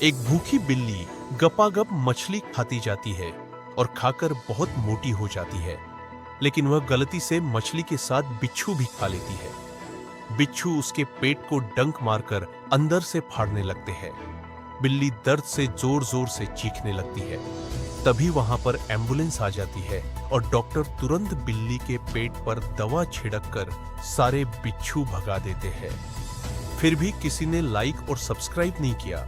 एक भूखी बिल्ली गपागप मछली खाती जाती है और खाकर बहुत मोटी हो जाती है, लेकिन वह गलती से मछली के साथ बिच्छू भी खा लेती है। बिच्छू उसके पेट को डंक मारकर अंदर से फाड़ने लगते हैं। बिल्ली दर्द से जोर जोर से चीखने लगती है। तभी वहां पर एम्बुलेंस आ जाती है और डॉक्टर तुरंत बिल्ली के पेट पर दवा छिड़क कर सारे बिच्छू भगा देते हैं। फिर भी किसी ने लाइक और सब्सक्राइब नहीं किया।